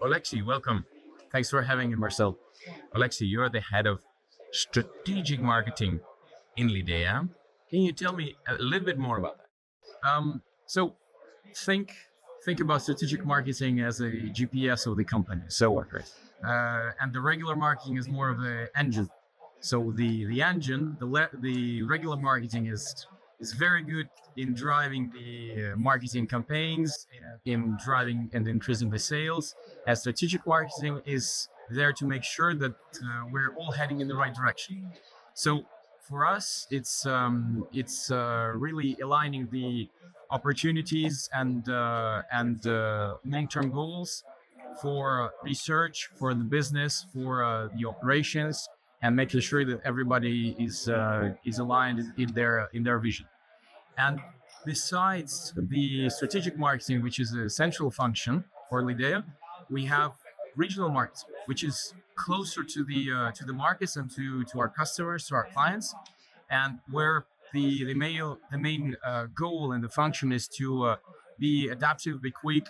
Oleksiy, welcome. Thanks for having me, Marcel. Oleksiy, you're the head of strategic marketing in Lidea. Can you tell me a little bit more about that? So think about strategic marketing as a GPS of the company. And the regular marketing is more of the engine. So the engine, the regular marketing is very good in driving the marketing campaigns, in driving and increasing the sales. And strategic marketing is there to make sure that we're all heading in the right direction. So for us, it's really aligning the opportunities and long-term goals for research, for the business, for the operations, and making sure that everybody is aligned in their vision. And besides the strategic marketing, which is a central function for Lidea, we have regional marketing, which is closer to the markets and to our customers, to our clients, and where the main goal and the function is to be adaptive, be quick,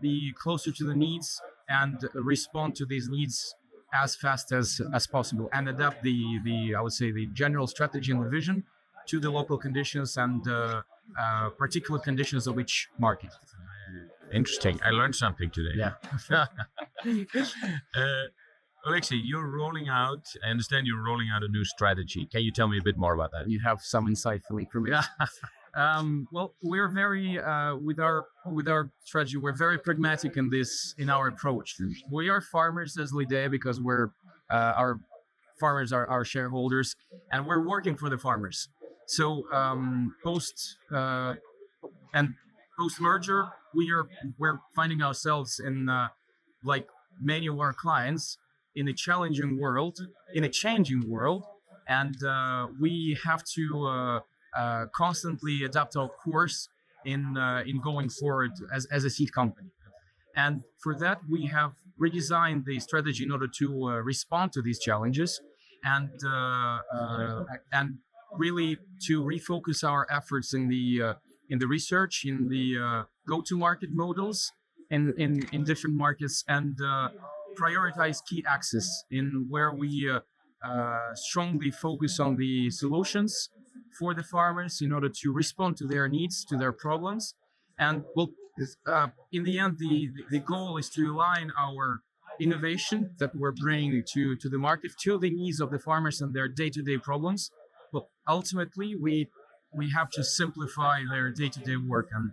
be closer to the needs, and respond to these needs as fast as possible, and adapt the I would say the general strategy and the vision to the local conditions and particular conditions of each market. Interesting. I learned something today. Yeah. Oleksiy, I understand you're rolling out a new strategy. Can you tell me a bit more about that? You have some insight for me. Well, we're very with our strategy. We're very pragmatic in our approach. We are farmers as Lidea because our farmers are our shareholders, and we're working for the farmers. So post merger, we're finding ourselves in like many of our clients in a challenging world, in a changing world, and we have to constantly adapt our course in going forward as a seed company. And for that, we have redesigned the strategy in order to respond to these challenges and really to refocus our efforts in the research, in the go-to-market models in different markets, and prioritize key axes in where we strongly focus on the solutions for the farmers in order to respond to their needs, to their problems. And in the end, the goal is to align our innovation that we're bringing to the market to the needs of the farmers and their day-to-day problems. But ultimately, we have to simplify their day-to-day work, and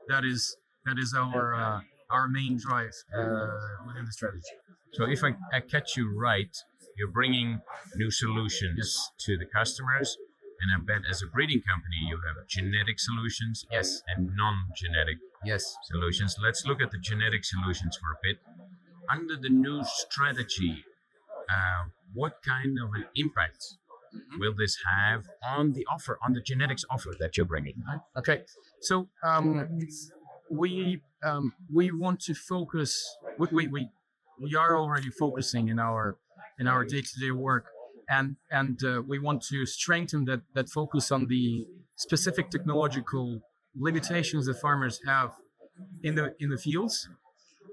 that is our main drive within the strategy. So if I catch you right, you're bringing new solutions to the customers. And I bet as a breeding company, you have genetic solutions and non-genetic solutions. Let's look at the genetic solutions for a bit. Under the new strategy, what kind of an impact will this have on the offer, on the genetics offer that you're bringing? Okay, so we want to focus. We are already focusing in our day-to-day work. And we want to strengthen that focus on the specific technological limitations that farmers have in the fields,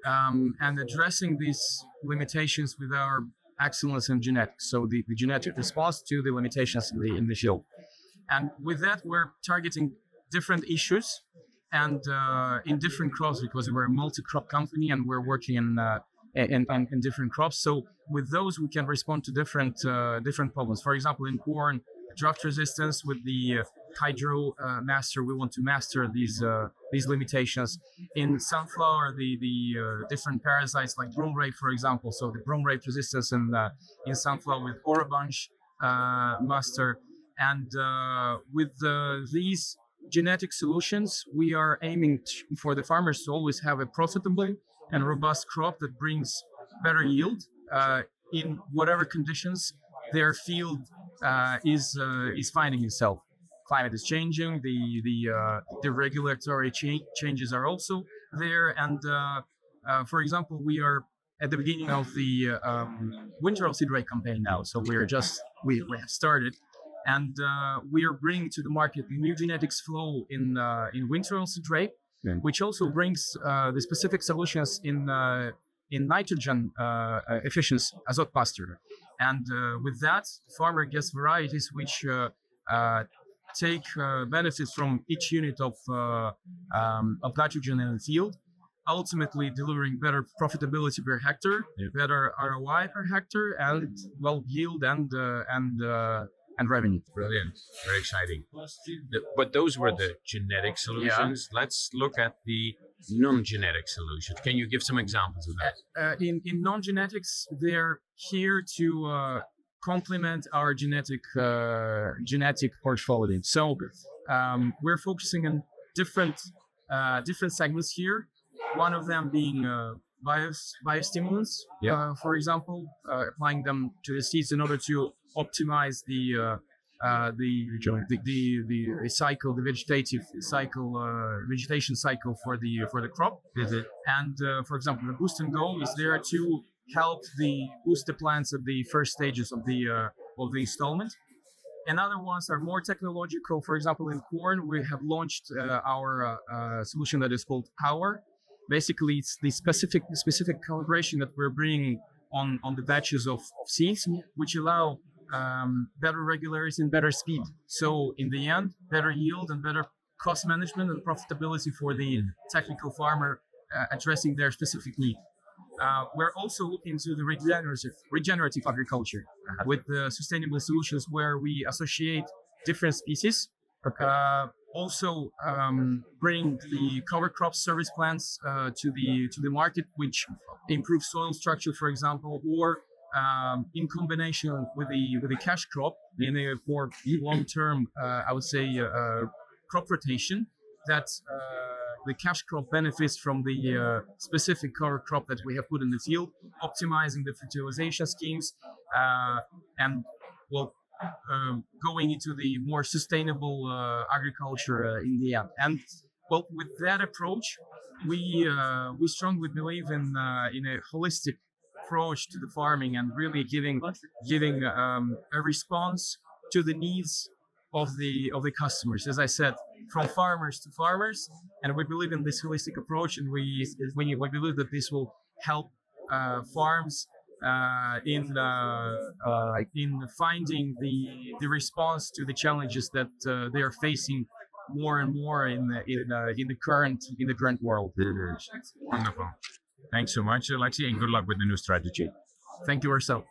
and addressing these limitations with our excellence in genetics. So the genetic response to the limitations in the field. And with that, we're targeting different issues and in different crops, because we're a multi-crop company and we're working in different crops. So with those, we can respond to different problems. For example, in corn, drought resistance with the hydro master, we want to master these limitations. In sunflower, the different parasites like broom rape, for example. So the broom rape resistance in sunflower with Orabunch master. And with these genetic solutions, we are aiming for the farmers to always have a profitable and robust crop that brings better yield in whatever conditions their field is finding itself. Climate is changing, the regulatory changes are also there, and for example, we are at the beginning of the winter seed rate campaign now. So we have started, and we are bringing to the market the new genetics flow in winter seed rate, which also brings the specific solutions in in nitrogen efficiency, azotpasture. And with that, the farmer gets varieties which take benefits from each unit of nitrogen in the field, ultimately delivering better profitability per hectare, better ROI per hectare, and yield and revenue. Brilliant. Very exciting. But those were the genetic solutions. Let's look at the non-genetic solutions. Can you give some examples of that? In non-genetics, they're here to complement our genetic portfolio. So we're focusing on different segments here. One of them being biostimulants, for example, applying them to the seeds in order to optimize the vegetation cycle for the crop. Mm-hmm. And for example, the boost and go is there to help boost the plants at the first stages of the installment. And other ones are more technological. For example, in corn, we have launched our solution that is called Power. Basically, it's the specific calibration that we're bringing on the batches of seeds, which allow better regularity and better speed. So in the end, better yield and better cost management and profitability for the technical farmer addressing their specific need. We're also looking to the regenerative agriculture with sustainable solutions where we associate different species. Also bring the cover crop service plants to the market, which improve soil structure, for example, or in combination with the cash crop in a more long-term, I would say, crop rotation that the cash crop benefits from the specific cover crop that we have put in the field, optimizing the fertilization schemes, and going into the more sustainable agriculture in the end. And with that approach, we strongly believe in a holistic approach to the farming and really giving a response to the needs of the customers. As I said, from farmers to farmers, and we believe in this holistic approach, and we believe that this will help farms in finding the response to the challenges that they are facing more and more in the current world. Wonderful. Thanks so much, Oleksiy, and good luck with the new strategy. Thank you, Marcel.